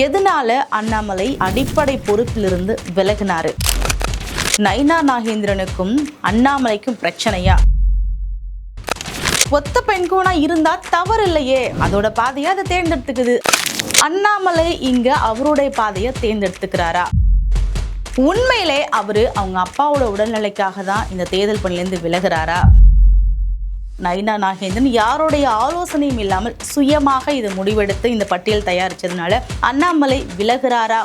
எதனால அண்ணாமலை அடிப்படை பொறுப்பிலிருந்து விலகினாரு? நயினா நாகேந்திரனுக்கும் அண்ணாமலைக்கும் பிரச்சனையா? ஒத்த பெண்கூனா இருந்தா தவறு இல்லையே, அதோட பாதையை அதை தேர்ந்தெடுத்துக்குது. அண்ணாமலை இங்க அவருடைய பாதையை தேர்ந்தெடுத்துக்கிறாரா? உண்மையிலே அவரு அவங்க அப்பாவோட உடல்நிலைக்காக தான் இந்த தேர்தல் பணியிலிருந்து விலகிறாரா? நயினா நாகேந்திரன் யாருடைய ஆலோசனையும் இல்லாமல் சுயமாக இது முடிவெடுத்து இந்த பட்டியல் தயாரிச்சதுனால அண்ணாமலை விலகிறாரா?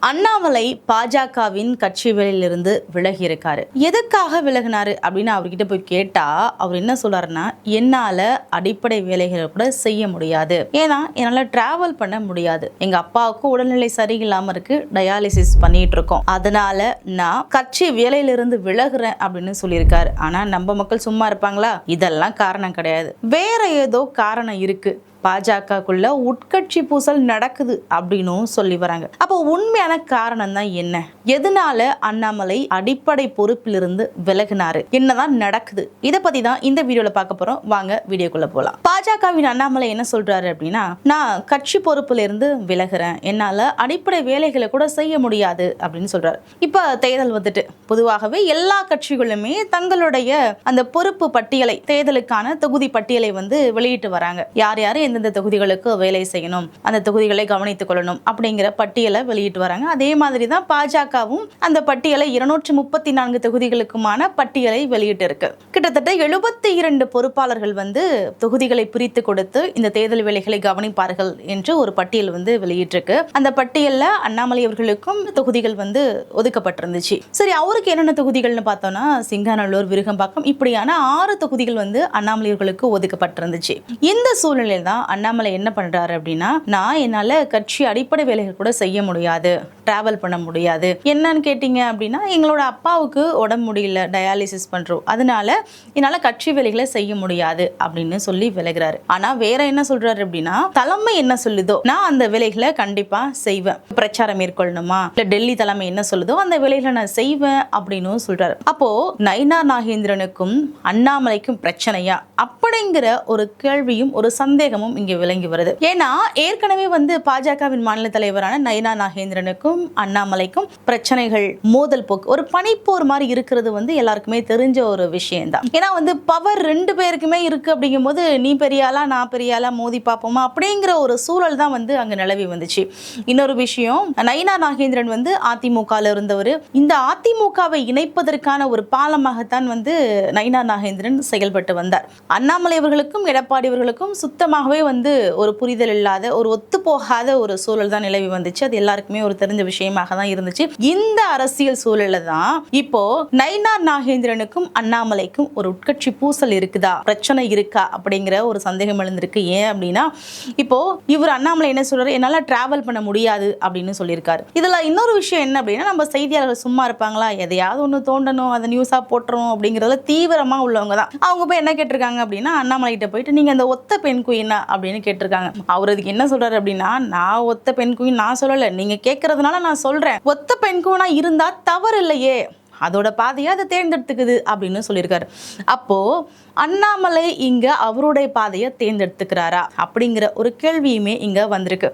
அண்ணாமலை பாஜகவின் கட்சி வேலையிலிருந்து விலகி இருக்காரு. எதுக்காக விலகினாரு அப்படின்னு அவர்கிட்ட போய் கேட்டா அவர் என்ன சொல்றாருன்னா, என்னால அடிப்படை வேலைகளை கூட செய்ய முடியாது, ஏன்னா என்னால டிராவல் பண்ண முடியாது, எங்க அப்பாவுக்கு உடல்நிலை சரியில்லாம இருக்கு, டயாலிசிஸ் பண்ணிட்டு இருக்கோம், அதனால நான் கட்சி வேலையிலிருந்து விலகுறேன் அப்படின்னு சொல்லியிருக்காரு. ஆனா நம்ம மக்கள் சும்மா இருப்பாங்களா? இதெல்லாம் காரணம் கிடையாது, வேற ஏதோ காரணம் இருக்கு, பாஜகக்குள்ள உட்கட்சி பூசல் நடக்குது அப்படின்னும் சொல்லி வராங்க. அப்போ உண்மையான காரணம் தான் என்ன? எதனால அண்ணாமலை அடிப்படை பொறுப்பிலிருந்து விலகினாரு? என்னதான் நடக்குது? இதை பத்தி தான் இந்த வீடியோல பார்க்க போறோம். வாங்க வீடியோக்குள்ள போலாம். பாஜகவின் அண்ணாமலை என்ன சொல்றாரு அப்படின்னா, நான் கட்சி பொறுப்புல இருந்து விலகுறேன், என்னால அடிப்படை வேலைகளை கூட செய்ய முடியாது அப்படின்னு சொல்றாரு. இப்ப தேர்தல் வந்துட்டு பொதுவாகவே எல்லா கட்சிகளுமே தங்களுடைய அந்த பொறுப்பு பட்டியலை, தேர்தலுக்கான தொகுதி பட்டியலை வெளியிட்டு வராங்க. யார் யாரு எந்தெந்த தொகுதிகளுக்கு வேலை செய்யணும், அந்த தொகுதிகளை கவனித்துக் கொள்ளணும் அப்படிங்கிற பட்டியலை வெளியிட்டு வராங்க. அதே மாதிரி தான் பாஜகவும் அந்த பட்டியலை 234 தொகுதிகளுக்குமான பட்டியலை வெளியிட்டு இருக்கு. கிட்டத்தட்ட 72 பொறுப்பாளர்கள் தொகுதிகளை பிரித்து கொடுத்து இந்த தேர்தல் வேலைகளை கவனிப்பார்கள் என்று ஒரு பட்டியல் வெளியிட்டிருக்கு. அந்த பட்டியல்ல அண்ணாமலை அவர்களுக்கும் தொகுதிகள் ஒதுக்கப்பட்டிருந்துச்சு. சரி, அவருக்கு என்னென்ன தொகுதிகள்னு பார்த்தோம்னா சிங்காநல்லூர், விருகம்பாக்கம் இப்படியான 6 தொகுதிகள் அண்ணாமலை அவர்களுக்கு ஒதுக்கப்பட்டிருந்துச்சு. இந்த சூழ்நிலையில் தான் அண்ணாமலை என்ன பண்றாரு அப்படின்னா, நான் என்னால கட்சி அடிப்படை வேலைகள் கூட செய்ய முடியாது, டிராவல் பண்ண முடியாது. என்னன்னு கேட்டீங்க அப்படின்னா, எங்களோட அப்பாவுக்கு உடம்பு முடியல, டயாலிசிஸ் பண்றோம், அதனால என்னால கட்சி வேலைகளை செய்ய முடியாது அப்படின்னு சொல்லி விலகிறாரு. ஆனா வேற என்ன சொல்றாரு அப்படின்னா, தலைமை என்ன சொல்லுதோ நான் அந்த வேலைகளை கண்டிப்பா செய்வேன், பிரச்சாரம் மேற்கொள்ளணுமா இல்ல டெல்லி தலைமை என்ன சொல்லுதோ அந்த வேலைகளை நான் செய்வேன் அப்படின்னு சொல்றாரு. அப்போ நயினா நாகேந்திரனுக்கும் அண்ணாமலைக்கும் பிரச்சனையா அப்படிங்கிற ஒரு கேள்வியும் ஒரு சந்தேகமும் இங்க விளங்கி வருது. ஏன்னா ஏற்கனவே பாஜகவின் மாநில தலைவரான நயினா நாகேந்திரனுக்கும் அண்ணாமலைக்கும் பிரச்சனைகள், மோதல் போக்கு, ஒரு பனிப்போர் மாதிரி இருக்கிறது எல்லாருக்குமே தெரிஞ்ச ஒரு விஷயம் தான். ஏன்னா பவர் 2 பேருக்குமே இருக்கு அப்படிங்கும் போது நீ பெரியாளா நான் பெரியாளா மோதி பார்ப்போமா அப்படிங்கிற ஒரு சூழல் தான் அங்க நிலவி வந்துச்சு. இன்னொரு விஷயம், நயினா நாகேந்திரன் அதிமுகல இருந்தவர். இந்த அதிமுகவை இணைப்பதற்கான ஒரு பாலமாகத்தான் நயினா நாகேந்திரன் செயல்பட்டு வந்தார். அண்ணாமலை அவர்களுக்கும் எடப்பாடி அவர்களுக்கும் சுத்தமாகவே ஒரு புரிதல் இல்லாத, ஒரு ஒத்து போகாத ஒரு சூழல் தான் நிலவி வந்துச்சு. அது எல்லாருக்குமே ஒரு தெரிஞ்ச விஷயமாக தான் இருந்துச்சு. இந்த அரசியல் சூழல்ல தான் இப்போ நயினா நாகேந்திரனுக்கும் அண்ணாமலைக்கும் ஒரு உட்கட்சி பூசல் இருக்குதா, பிரச்சனை இருக்கா அப்படிங்கிற ஒரு சந்தேகம் எழுந்திருக்கு. ஏன் அப்படின்னா, இப்போ இவர் அண்ணாமலை என்ன சொல்றாரு, என்னால டிராவல் பண்ண முடியாது அப்படின்னு சொல்லியிருக்காரு. இதுல இன்னொரு விஷயம் என்ன அப்படின்னா, நம்ம செய்தியாளர்கள் சும்மா இருப்பாங்களா, எதையாவது ஒண்ணு தோண்டணும், அதை நியூஸா போட்டுரும் அப்படிங்கறதுல தீவிரமா உள்ளவங்க தான். அவங்க போய் என்ன கேட்டிருக்காங்க அப்படின்னா, அண்ணாமலை கிட்ட போயிட்டு நீங்க அந்த ஒத்த பெண் குயினா அப்படின்னு கேட்டிருக்காங்க. அவர் அதுக்கு என்ன சொல்றாரு அப்படின்னா, நான் ஒத்த பெண் குயின் நான் சொல்லல, நீங்க கேட்கறதுனால நான் சொல்றேன், ஒத்த பெண் குயினா இருந்தா தவறு இல்லையே, அதோட பாதையை அதை தேர்ந்தெடுத்துக்குது அப்படின்னு சொல்லியிருக்காரு. அப்போ அண்ணாமலை இங்க அவருடைய பாதையை தேர்ந்தெடுத்துக்கிறாரா அப்படிங்கிற ஒரு கேள்வியுமே இங்க வந்திருக்கு.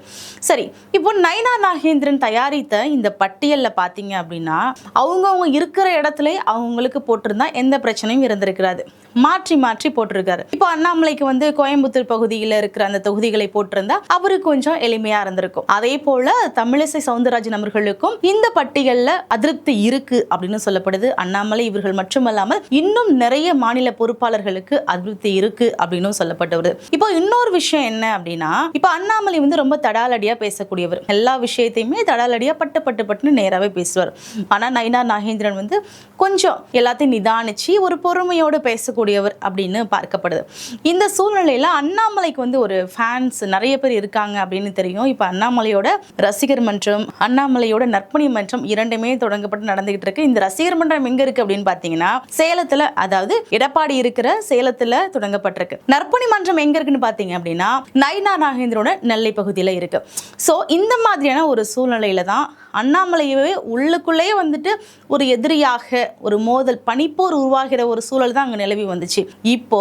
சரி, இப்போ நயினா நாகேந்திரன் தயாரித்த இந்த பட்டியல்ல பாத்தீங்க அப்படின்னா, அவங்கவுங்க இருக்கிற இடத்துல அவங்களுக்கு போட்டிருந்தா எந்த பிரச்சனையும் இருந்திருக்கிறாது, மாற்றி மாற்றி போட்டிருக்காரு. இப்போ அண்ணாமலைக்கு கோயம்புத்தூர் பகுதியில் இருக்கிற அந்த தொகுதிகளை போட்டிருந்தா அவருக்கு கொஞ்சம் எளிமையா இருந்திருக்கும். அதே போல தமிழிசை சவுந்தரராஜன் அவர்களுக்கும் இந்த பட்டியல்ல அதிருப்தி இருக்கு அப்படின்னு சொல்லப்படுது. அண்ணாமலை இவர்கள் மட்டுமல்லாமல் இன்னும் நிறைய மாநில பொறுப்பாளர்களுக்கு அதிருப்தி இருக்கு அப்படின்னு சொல்லப்பட்டு வருது. இப்போ இன்னொரு விஷயம் என்ன அப்படின்னா, இப்போ அண்ணாமலை ரொம்ப தடாலடியா பேசக்கூடியவர், எல்லா விஷயத்தையுமே தடாலடியா பட்டு நேராவே பேசுவார். ஆனா நயினா நாகேந்திரன் கொஞ்சம் எல்லாத்தையும் நிதானிச்சு ஒரு பொறுமையோடு பேசக்கூடியவர் அப்படின்னு பார்க்கப்படுது. இந்த சூழ்நிலையில அண்ணாமலைக்கு ஒரு ஃபேன்ஸ் நிறைய பேர் இருக்காங்க அப்படின்னு தெரியும். இப்போ அண்ணாமலையோட ரசிகர் மன்றம், அண்ணாமலையோட நற்பணி மன்றம் இரண்டுமே தொடங்கப்பட்டு நடந்துகிட்டு இருக்கு. இந்த ரசிகர் மன்றம் எங்க இருக்கு அப்படின்னு பாத்தீங்கன்னா சேலத்துல, அதாவது எடப்பாடி இருக்கிற சேலத்துல தொடங்கப்பட்டிருக்கு. நற்பணி மன்றம் எங்க இருக்குன்னு பாத்தீங்க அப்படின்னா நயினா நாகேந்திரோட நெல்லை பகுதியில இருக்கு. சோ இந்த மாதிரியான ஒரு சூழ்நிலையில தான் அண்ணாமலையவே உள்ளுக்குள்ளேயே வந்துட்டு ஒரு எதிரியாக ஒரு மோதல் பனிப்போர் உருவாகிற ஒரு சூழல் தான் அங்கே நிலவி வந்துச்சு. இப்போ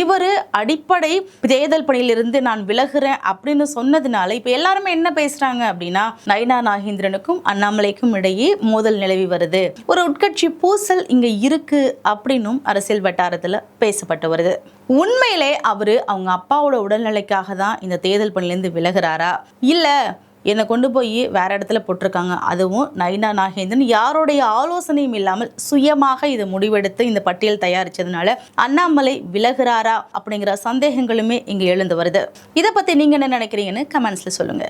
இவர் அடிப்படை தேர்தல் பணியிலிருந்து நான் விலகுறேன் அப்படின்னு சொன்னதுனால இப்போ எல்லாருமே என்ன பேசுறாங்க அப்படின்னா, நயினா நாகேந்திரனுக்கும் அண்ணாமலைக்கும் இடையே மோதல் நிலவி வருது, ஒரு உட்கட்சி பூசல் இங்க இருக்கு அப்படின்னும் அரசியல் வட்டாரத்துல பேசப்பட்டு வருது. உண்மையிலே அவரு அவங்க அப்பாவோட உடல்நிலைக்காக தான் இந்த தேர்தல் பணியிலிருந்து விலகுறாரா, இல்ல என்னை கொண்டு போய் வேற இடத்துல போட்டிருக்காங்க, அதுவும் நயினா நாகேந்திரன் யாருடைய ஆலோசனையும் இல்லாமல் சுயமாக இதை முடிவெடுத்து இந்த பட்டியல் தயாரிச்சதுனால அண்ணாமலை விலகுறாரா அப்படிங்கிற சந்தேகங்களுமே இங்க எழுந்து வருது. இதை பத்தி நீங்க என்ன நினைக்கிறீங்கன்னு கமெண்ட்ஸ்ல சொல்லுங்க.